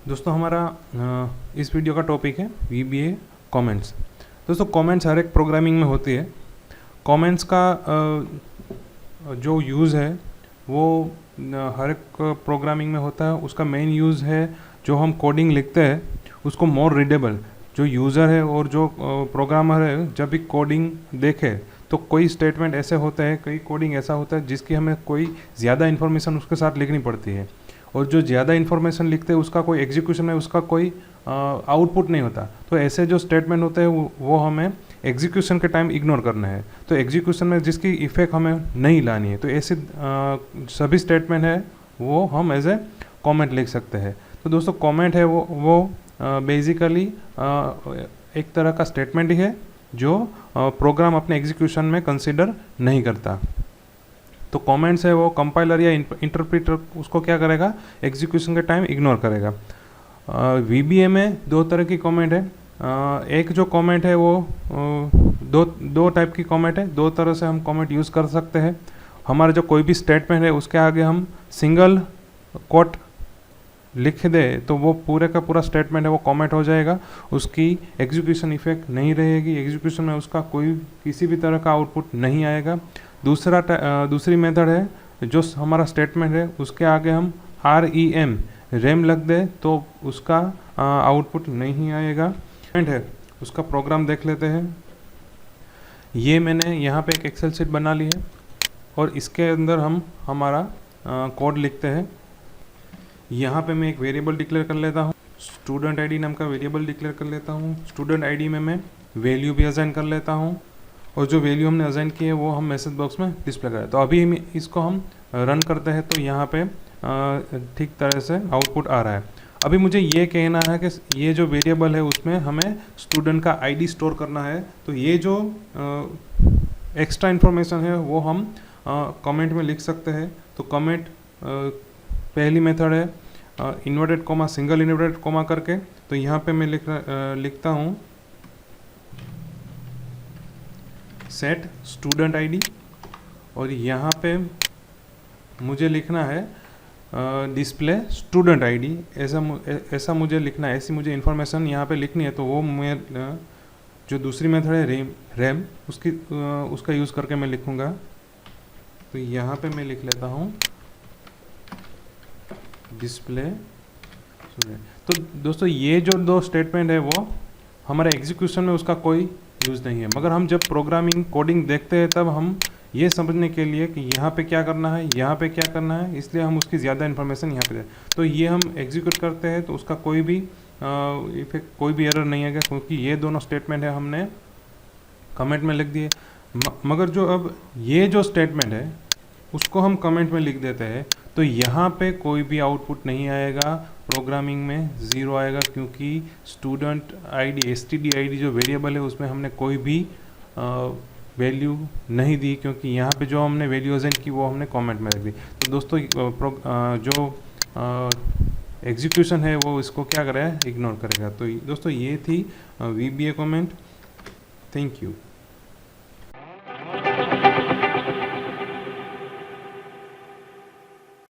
दोस्तों हमारा इस वीडियो का टॉपिक है VBA कमेंट्स। दोस्तों कमेंट्स हर एक प्रोग्रामिंग में होती है। कमेंट्स का जो यूज़ है वो हर एक प्रोग्रामिंग में होता है। उसका मेन यूज़ है जो हम कोडिंग लिखते हैं उसको मोर रीडेबल, जो यूज़र है और जो प्रोग्रामर है जब भी कोडिंग देखे तो कोई स्टेटमेंट ऐसे होते हैं, कई कोडिंग ऐसा होता है जिसकी हमें कोई ज़्यादा इन्फॉर्मेशन उसके साथ लिखनी पड़ती है, और जो ज़्यादा इन्फॉर्मेशन लिखते हैं उसका कोई एग्जीक्यूशन में उसका कोई आउटपुट नहीं होता। तो ऐसे जो स्टेटमेंट होते हैं वो हमें एग्जीक्यूशन के टाइम इग्नोर करना है। तो एग्जीक्यूशन में जिसकी इफेक्ट हमें नहीं लानी है, तो ऐसे सभी स्टेटमेंट है वो हम एज ए कमेंट लिख सकते हैं। तो दोस्तों कमेंट है वो बेसिकली एक तरह का स्टेटमेंट ही है जो प्रोग्राम अपने एग्जीक्यूशन में कंसिडर नहीं करता। तो कमेंट्स है वो कंपाइलर या इंटरप्रेटर उसको क्या करेगा, एग्जीक्यूशन के टाइम इग्नोर करेगा। VBA में दो तरह की कमेंट है। एक जो कमेंट है वो दो टाइप की कमेंट है, दो तरह से हम कमेंट यूज़ कर सकते हैं। हमारा जो कोई भी स्टेटमेंट है उसके आगे हम सिंगल कोट लिख दे तो वो पूरे का पूरा स्टेटमेंट है वो कमेंट हो जाएगा, उसकी एग्जीक्यूशन इफेक्ट नहीं रहेगी, एग्जीक्यूशन में उसका कोई किसी भी तरह का आउटपुट नहीं आएगा। दूसरी मेथड है जो हमारा स्टेटमेंट है उसके आगे हम REM लग दे तो उसका आउटपुट नहीं आएगा। है उसका प्रोग्राम देख लेते हैं। ये मैंने यहाँ पे एक एक्सेल शीट बना ली है और इसके अंदर हम हमारा कोड लिखते हैं। यहाँ पे मैं एक वेरिएबल डिक्लेयर कर लेता हूँ, स्टूडेंट ID नाम का वेरिएबल डिक्लेयर कर लेता हूँ। स्टूडेंट ID में मैं वैल्यू भी असाइन कर लेता हूँ और जो वैल्यू हमने असाइन की है वो हम मैसेज बॉक्स में डिस्प्ले करें। तो अभी इसको हम रन करते हैं तो यहाँ पे ठीक तरह से आउटपुट आ रहा है। अभी मुझे ये कहना है कि ये जो वेरिएबल है उसमें हमें स्टूडेंट का ID स्टोर करना है। तो ये जो एक्स्ट्रा इन्फॉर्मेशन है वो हम कमेंट में लिख सकते हैं। तो कमेंट पहली मेथड है inverted coma single inverted coma करके। तो यहाँ पे मैं लिखता हूँ सेट स्टूडेंट ID और यहाँ पे मुझे लिखना है डिस्प्ले स्टूडेंट ID। ऐसा मुझे लिखना है, ऐसी मुझे इन्फॉर्मेशन यहाँ पे लिखनी है। तो वो मैं जो दूसरी मेथड है रेम उसका यूज़ करके मैं लिखूँगा। तो यहाँ पे मैं लिख लेता हूँ डिस्प्ले। तो दोस्तों ये जो दो स्टेटमेंट है वो हमारे एग्जीक्यूशन में उसका कोई यूज़ नहीं है, मगर हम जब प्रोग्रामिंग कोडिंग देखते हैं तब हम ये समझने के लिए कि यहाँ पे क्या करना है, यहाँ पे क्या करना है, इसलिए हम उसकी ज़्यादा इन्फॉर्मेशन यहाँ पे दें। तो ये हम एग्जीक्यूट करते हैं तो उसका कोई भी इफेक्ट, कोई भी एरर नहीं आएगा क्योंकि ये दोनों स्टेटमेंट है हमने कमेंट में लिख दिए। मगर जो अब ये जो स्टेटमेंट है उसको हम कमेंट में लिख देते हैं तो यहाँ पे कोई भी आउटपुट नहीं आएगा, प्रोग्रामिंग में 0 आएगा क्योंकि स्टूडेंट ID std ID जो वेरिएबल है उसमें हमने कोई भी वैल्यू नहीं दी, क्योंकि यहाँ पे जो हमने वैल्यू असाइन की वो हमने कमेंट में रख दी। तो दोस्तों जो एग्जीक्यूशन है वो इसको क्या करेगा, इग्नोर करेगा। तो दोस्तों ये थी VBA कमेंट। Thank you.